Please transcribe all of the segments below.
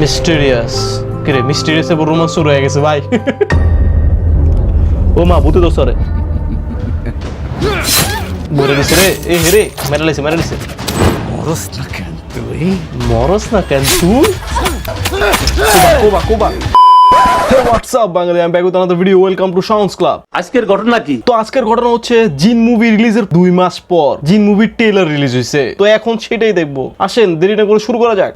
Mysterious কিরে মিস্টেরিয়াসে বড় romance শুরু হয়ে গেছে ভাই। ও মা ভূতে দোসরে মরে গেছে রে, এ হে রে, মেরে লেছে। মরস না কেন তুই? মরস না কেন তুই? কোবা হোয়াটসঅ্যাপ বাঙালি, আমি back with another video. Welcome to sounds club. আজকের ঘটনা কি? তো আজকের ঘটনা হচ্ছে জিন মুভি রিলিজের 2 মাস পর জিন মুভির ট্রেলার রিলিজ হয়েছে, তো এখন সেটাই দেখবো। আসেন দেরি না করে শুরু করা যাক।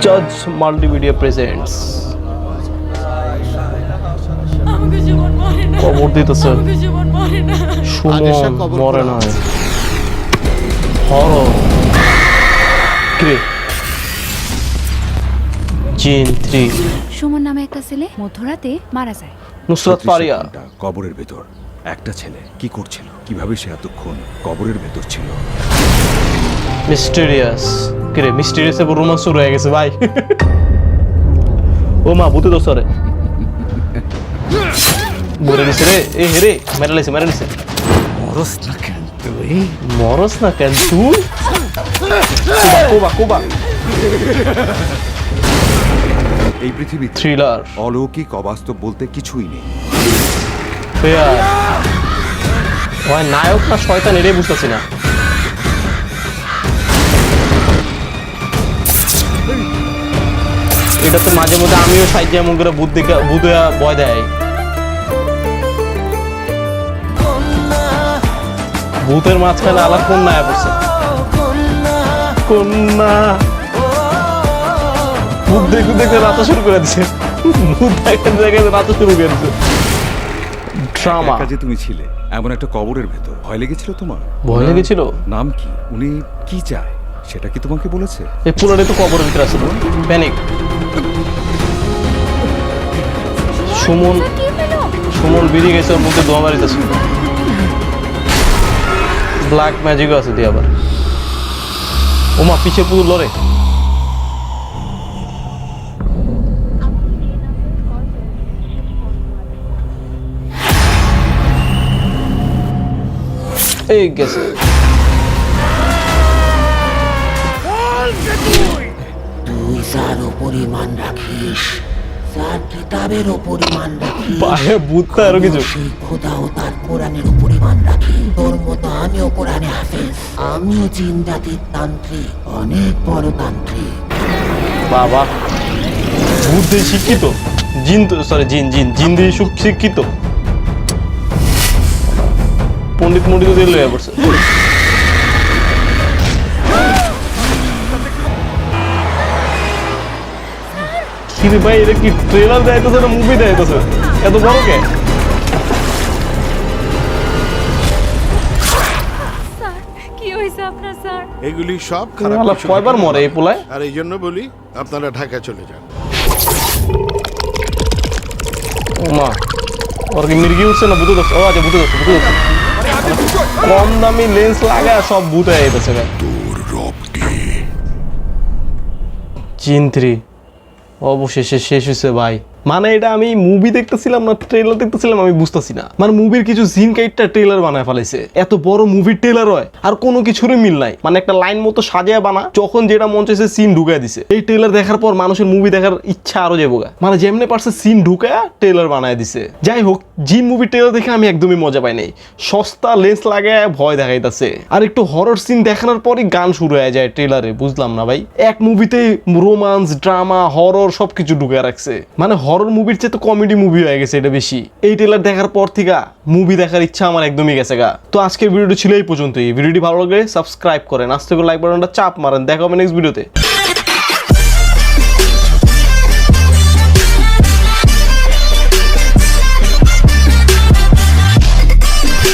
জাজ মাল্টিমিডিয়া প্রেজেন্টস। আমাকে জীবন মরে না, কবর দিতেছে আমাকে জীবন মরে না। সুমন মরে না। হরর কে জিন 3 সুমন নামে একটা ছেলে মধ্যরাতে মারা যায়। নুসরাত পারিয়া কবরের ভেতর একটা ছেলে কি করছিল, কিভাবে সে এতক্ষণ কবরের ভেতর ছিল? মিস্টেরিয়াস কিরে মিস্টেরিয়াসে বড় রোমান্স শুরু হয়ে গেছে ভাই। ও মা ভূতে দোসরে মরে গেছে রে, এ হে রে, মেরে লেছে। মরস না কেন তুই? মরস না কেন তুই? কোবা এই পৃথিবীতে থ্রিলার অলৌকিক অবাস্তব বলতে কিছুই নেই। ফেয়ার ওই নায়ক না শয়তান এটাই বুঝতেছি না। এটা তো মাঝে মধ্যে আমিও সাইজ এমন করে ভূত ভয় দেয়। ভূতের মাঝখানে আলাদা কন্যা পড়ছে, কন্যা ভূত দেখতে রাতা শুরু করে দিচ্ছে। ভূত দেখে রাতা শুরু করে দিচ্ছে। ড্রামা একা যে তুমি ছিলে এমন একটা কবরের ভেতর, ভয় লেগেছিল তোমার? ভয় লেগেছিল? নাম কি? উনি কি চায় সেটা কি তোমাকে বলেছে? এই পুরোটাই তো কবরের ভিতরে আছে। প্যানিক। সুমন বেরিয়ে গেছে, ওর মধ্যে দোয়া মারিতেছে। ব্ল্যাক ম্যাজিকও আছে দিয়ে আবার। ওমা পিছে পুরো লড়ে। এই গেছে তুই যার পরিমাণ রাখিস, যার কিতাবের পরিমাণ রাখিস, পায়ে ভূতটা আরো কিছু। সেই খোদাও তার কোরআনের পরিমাণ রাখি। তোর মতো আমিও কোরআনে হাফেজ, আমিও জিন জাতির তান্ত্রিক, অনেক বড় তান্ত্রিক। বাবা ভূত দিয়ে শিক্ষিত, জিন জিন দিয়ে শিক্ষিত। পণ্ডিত দিয়ে লয়ে পড়ছে। কি রে ভাই, এটা কি ট্রেলার দেখাইতেছে না মুভি দেখাইতেছে? এত বড় কে? স্যার কি হয়েছে আপনার স্যার? এগুলি সব খারাপ আল্লাহ কিছু কয়বার ঘটনা। মরে এই পোলায়? আর এই জন্য বলি আপনারা ঢাকা চলে যান। ও মা, ওর কি মির্গি উঠছে না ভূতে ধরছে? ও আচ্ছা ভূতে ধরছে। কম দামি লেন্স লাগায় সব ভূত হয়ে যেতেছে ভাই। জিন 3 অবশেষে শেষ হয়েছে ভাই। মানে এটা আমি মুভি দেখতেছিলাম না ট্রেলার দেখতেছিলাম আমি বুঝতেছি না। মানে মুভির কিছু সিন কাইটটা ট্রেলার বানায় ফেলাইছে। এত বড় মুভির ট্রেলার হয় আর কোনো কিছুরই মিল নাই। মানে একটা লাইন মতো সাজিয়ে বানা, যখন যেটা মন চাইছে সিন ঢুকায় দিছে। এই ট্রেলার দেখার পর মানুষের মুভি দেখার ইচ্ছা আরো যাবো গা। মানে যেমনি পারছে সিন ঢুকায় ট্রেলার বানায় দিছে। যাই হোক, জিন মুভির ট্রেলার দেখে আমি একদমই মজা পাই নাই। সস্তা লেন্স লাগায় ভয় দেখাইতেছে আর একটু হরর সিন দেখানোর পরই গান শুরু হয়ে যায় ট্রেলারে। বুঝলাম না ভাই, এক মুভিতে রোমান্স ড্রামা হরর সবকিছু ঢুকে রাখছে। মানে হরর মুভির চেয়ে তো কমেডি মুভি হয়ে গেছে এটা বেশি। এই ট্রেলার দেখার পর থেকে মুভি দেখার ইচ্ছা আমার একদমই গেছে গা। তো আজকের ভিডিওটি ছিল এই পর্যন্তই। ভিডিওটি ভালো লাগলে সাবস্ক্রাইব করেন, আস্তে করে লাইক বাটনটা চাপ মারেন। দেখা হবে নেক্সট ভিডিওতে।